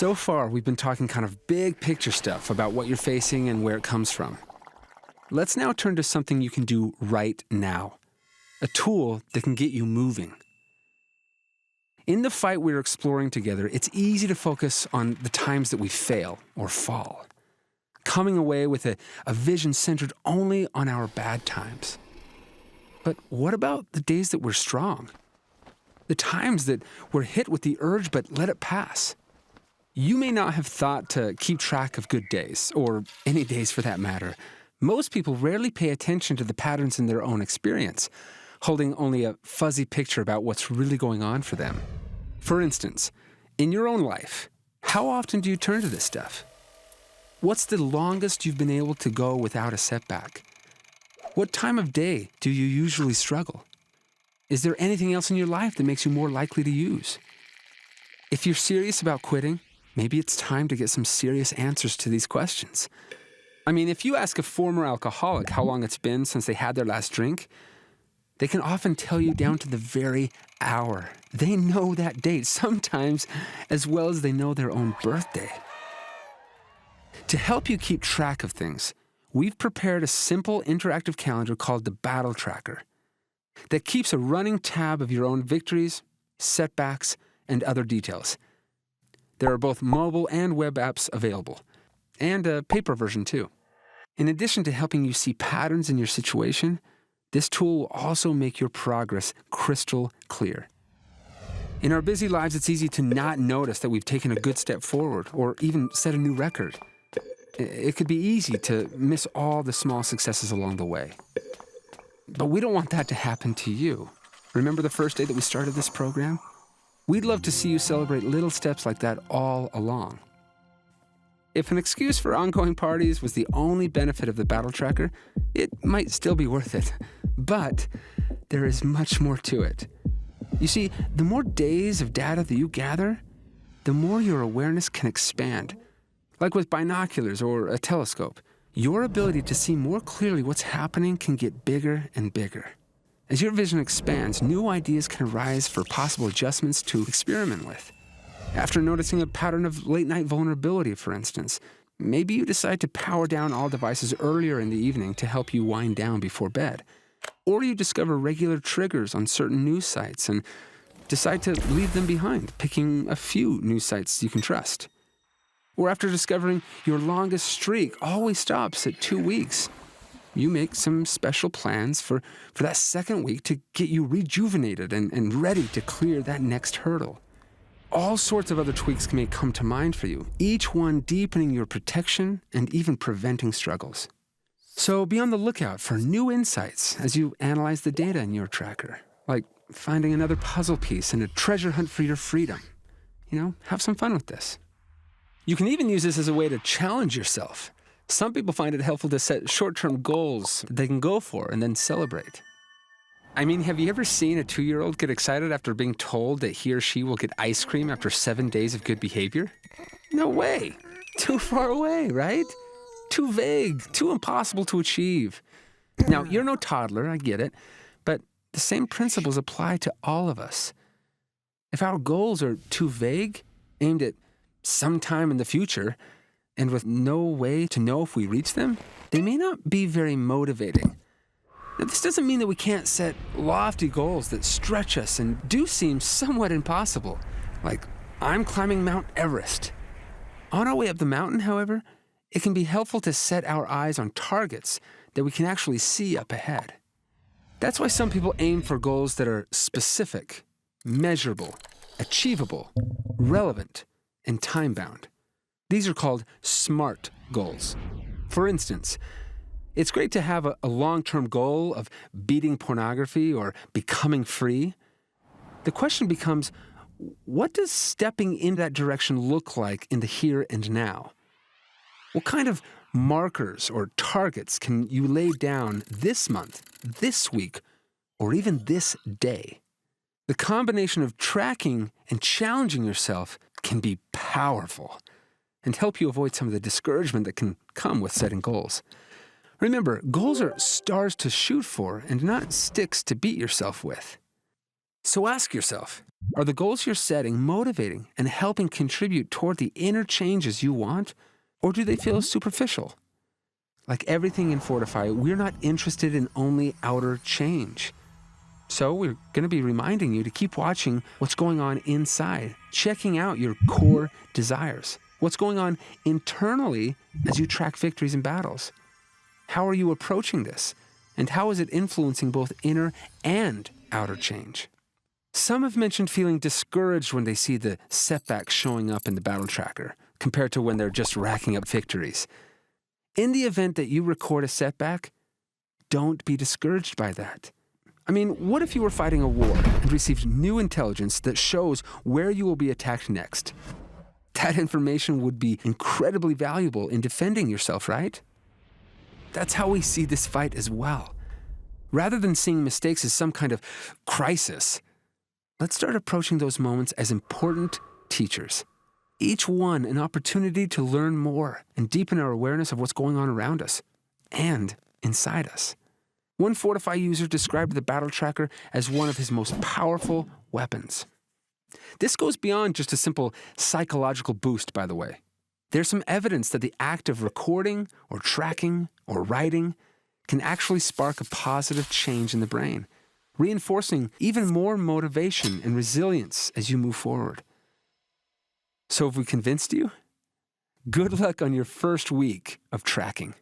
So far, we've been talking kind of big picture stuff about what you're facing and where it comes from. Let's now turn to something you can do right now. A tool that can get you moving. In the fight we're exploring together, it's easy to focus on the times that we fail or fall, coming away with a vision centered only on our bad times. But what about the days that we're strong? The times that we're hit with the urge but let it pass? You may not have thought to keep track of good days, or any days for that matter. Most people rarely pay attention to the patterns in their own experience, holding only a fuzzy picture about what's really going on for them. For instance, in your own life, how often do you turn to this stuff? What's the longest you've been able to go without a setback? What time of day do you usually struggle? Is there anything else in your life that makes you more likely to use? If you're serious about quitting, maybe it's time to get some serious answers to these questions. I mean, if you ask a former alcoholic how long it's been since they had their last drink, they can often tell you down to the very hour. They know that date, sometimes as well as they know their own birthday. To help you keep track of things, we've prepared a simple interactive calendar called the Battle Tracker that keeps a running tab of your own victories, setbacks, and other details. There are both mobile and web apps available, and a paper version too. In addition to helping you see patterns in your situation, this tool will also make your progress crystal clear. In our busy lives, it's easy to not notice that we've taken a good step forward or even set a new record. It could be easy to miss all the small successes along the way. But we don't want that to happen to you. Remember the first day that we started this program? We'd love to see you celebrate little steps like that all along. If an excuse for ongoing parties was the only benefit of the Battle Tracker, it might still be worth it. But there is much more to it. You see, the more days of data that you gather, the more your awareness can expand. Like with binoculars or a telescope, your ability to see more clearly what's happening can get bigger and bigger. As your vision expands, new ideas can arise for possible adjustments to experiment with. After noticing a pattern of late-night vulnerability, for instance, maybe you decide to power down all devices earlier in the evening to help you wind down before bed. Or you discover regular triggers on certain news sites and decide to leave them behind, picking a few news sites you can trust. Or after discovering your longest streak always stops at 2 weeks, you make some special plans for that second week to get you rejuvenated and ready to clear that next hurdle. All sorts of other tweaks may come to mind for you, each one deepening your protection and even preventing struggles. So be on the lookout for new insights as you analyze the data in your tracker, like finding another puzzle piece in a treasure hunt for your freedom. Have some fun with this. You can even use this as a way to challenge yourself. Some people find it helpful to set short-term goals they can go for and then celebrate. I mean, have you ever seen a 2-year-old get excited after being told that he or she will get ice cream after 7 days of good behavior? No way. Too far away, right? Too vague, too impossible to achieve. Now, you're no toddler, I get it, but the same principles apply to all of us. If our goals are too vague, aimed at sometime in the future, and with no way to know if we reach them, they may not be very motivating. Now, this doesn't mean that we can't set lofty goals that stretch us and do seem somewhat impossible, like I'm climbing Mount Everest. On our way up the mountain, however, it can be helpful to set our eyes on targets that we can actually see up ahead. That's why some people aim for goals that are specific, measurable, achievable, relevant, and time-bound. These are called SMART goals. For instance, it's great to have a long-term goal of beating pornography or becoming free. The question becomes, what does stepping in that direction look like in the here and now? What kind of markers or targets can you lay down this month, this week, or even this day? The combination of tracking and challenging yourself can be powerful and help you avoid some of the discouragement that can come with setting goals. Remember, goals are stars to shoot for and not sticks to beat yourself with. So ask yourself, are the goals you're setting motivating and helping contribute toward the inner changes you want, or do they feel superficial? Like everything in Fortify, we're not interested in only outer change. So we're going to be reminding you to keep watching what's going on inside, checking out your core desires, what's going on internally as you track victories and battles. How are you approaching this? And how is it influencing both inner and outer change? Some have mentioned feeling discouraged when they see the setbacks showing up in the battle tracker, compared to when they're just racking up victories. In the event that you record a setback, don't be discouraged by that. I mean, what if you were fighting a war and received new intelligence that shows where you will be attacked next? That information would be incredibly valuable in defending yourself, right? That's how we see this fight as well. Rather than seeing mistakes as some kind of crisis, let's start approaching those moments as important teachers. Each one an opportunity to learn more and deepen our awareness of what's going on around us and inside us. One Fortify user described the battle tracker as one of his most powerful weapons. This goes beyond just a simple psychological boost, by the way. There's some evidence that the act of recording or tracking or writing can actually spark a positive change in the brain, reinforcing even more motivation and resilience as you move forward. So have we convinced you? Good luck on your first week of tracking.